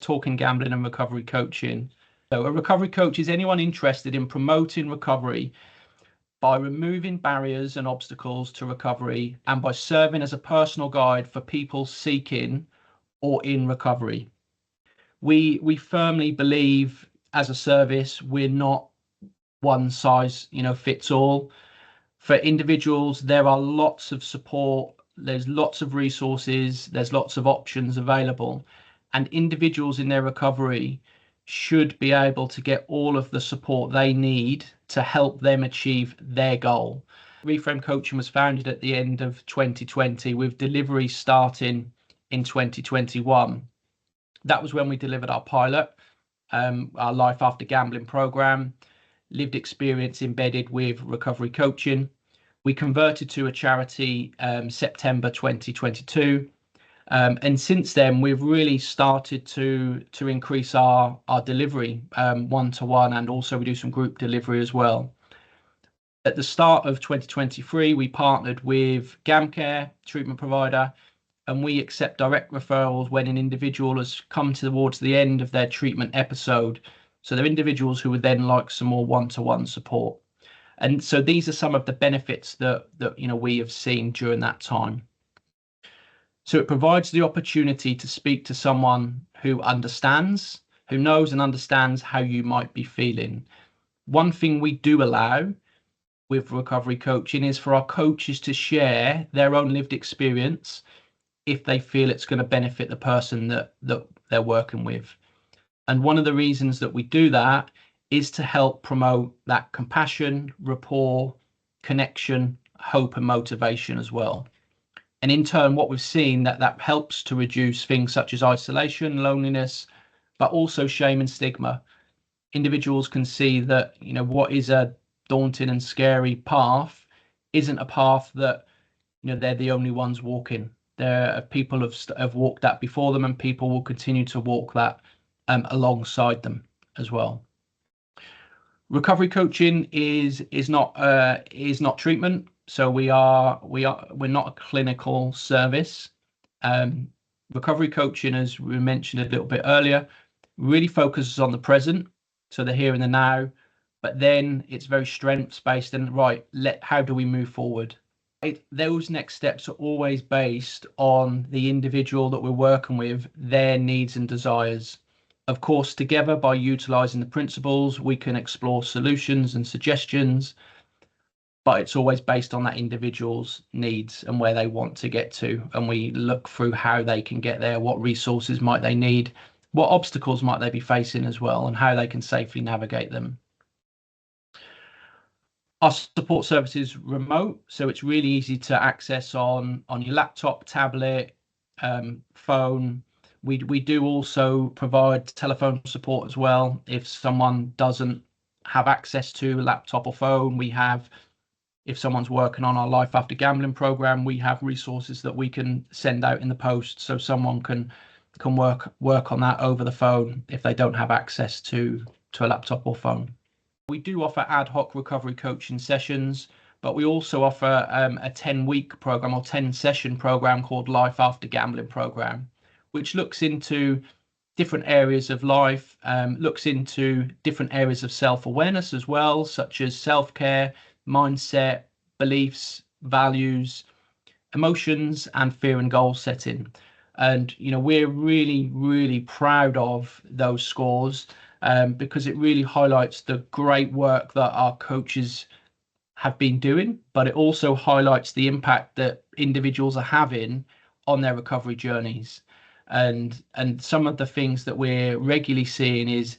talking gambling and recovery coaching. So a recovery coach is anyone interested in promoting recovery by removing barriers and obstacles to recovery and by serving as a personal guide for people seeking or in recovery. We firmly believe as a service, we're not one size, fits all. For individuals, there are lots of support, there's lots of resources, there's lots of options available, and individuals in their recovery should be able to get all of the support they need to help them achieve their goal. Reframe Coaching was founded at the end of 2020 with delivery starting in 2021. That was when we delivered our pilot, our Life After Gambling program, lived experience embedded with recovery coaching. We converted to a charity September 2022. And since then, we've really started to increase our delivery one-to-one, and also we do some group delivery as well. At the start of 2023, we partnered with GamCare, treatment provider, and we accept direct referrals when an individual has come towards the end of their treatment episode. So they're individuals who would then like some more one-to-one support. And so these are some of the benefits that we have seen during that time. So it provides the opportunity to speak to someone who understands, who knows and understands how you might be feeling. One thing we do allow with recovery coaching is for our coaches to share their own lived experience if they feel it's going to benefit the person that they're working with. And one of the reasons that we do that is to help promote that compassion, rapport, connection, hope and motivation as well. And in turn, what we've seen that helps to reduce things such as isolation, loneliness, but also shame and stigma. Individuals can see that, what is a daunting and scary path isn't a path that, they're the only ones walking. There are people have walked that before them, and people will continue to walk that alongside them as well. Recovery coaching is not treatment, so we're not a clinical service. Recovery coaching, as we mentioned a little bit earlier, really focuses on the present, so the here and the now, but then it's very strengths based and how do we move forward? Those next steps are always based on the individual that we're working with, their needs and desires. Of course, together by utilizing the principles, we can explore solutions and suggestions, but it's always based on that individual's needs and where they want to get to. And we look through how they can get there, what resources might they need, what obstacles might they be facing as well, and how they can safely navigate them. Our support service is remote, so it's really easy to access on your laptop, tablet, phone. We do also provide telephone support as well. If someone doesn't have access to a laptop or phone, if someone's working on our Life After Gambling program, we have resources that we can send out in the post, so someone can work on that over the phone if they don't have access to a laptop or phone. We do offer ad hoc recovery coaching sessions, but we also offer a 10-week program or 10-session program called Life After Gambling program, which looks into different areas of life, looks into different areas of self-awareness as well, such as self-care, mindset, beliefs, values, emotions, and fear and goal setting. And, we're really, really proud of those scores because it really highlights the great work that our coaches have been doing, but it also highlights the impact that individuals are having on their recovery journeys. And some of the things that we're regularly seeing is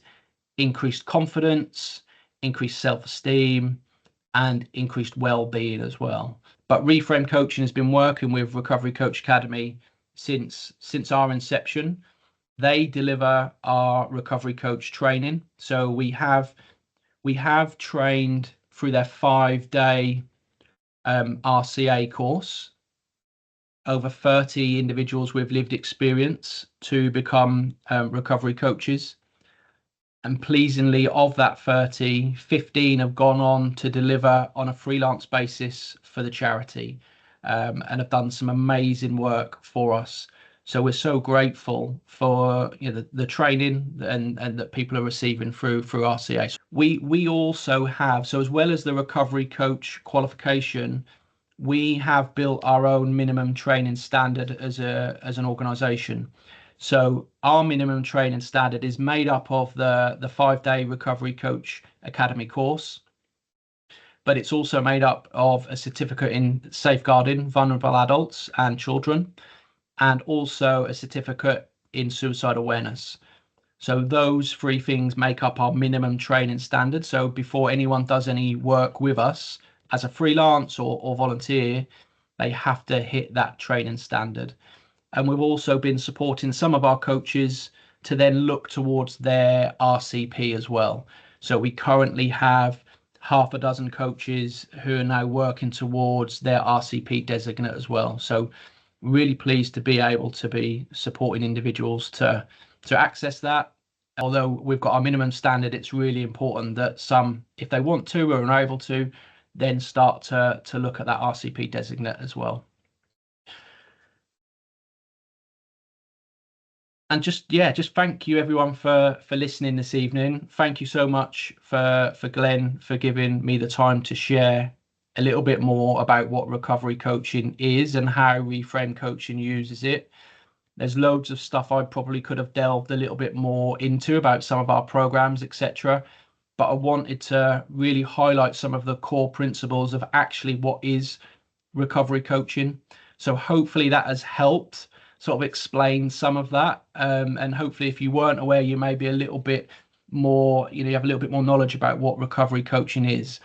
increased confidence, increased self-esteem, and increased well-being as well. But Reframe Coaching has been working with Recovery Coach Academy since our inception. They deliver our recovery coach training. So we have trained through their 5-day RCA course over 30 individuals with lived experience to become recovery coaches. And pleasingly, of that 30, 15 have gone on to deliver on a freelance basis for the charity and have done some amazing work for us. So we're so grateful for the training and that people are receiving through RCA. We also have, so as well as the recovery coach qualification, we have built our own minimum training standard as an organization. So our minimum training standard is made up of the 5-day recovery coach academy course, but it's also made up of a certificate in safeguarding vulnerable adults and children, and also a certificate in suicide awareness. So those three things make up our minimum training standard. So before anyone does any work with us as a freelance or volunteer, they have to hit that training standard. And we've also been supporting some of our coaches to then look towards their RCP as well. So we currently have half a dozen coaches who are now working towards their RCP designate as well. So really pleased to be able to be supporting individuals to access that. Although we've got our minimum standard, it's really important that some, if they want to or are able to, then start to look at that RCP designate as well. And just thank you everyone for listening this evening. Thank you so much for Glenn for giving me the time to share a little bit more about what recovery coaching is and how Reframe Coaching uses it. There's loads of stuff I probably could have delved a little bit more into about some of our programs, etc. But I wanted to really highlight some of the core principles of actually what is recovery coaching. So hopefully that has helped sort of explain some of that. And hopefully if you weren't aware, you may be a little bit more, you have a little bit more knowledge about what recovery coaching is.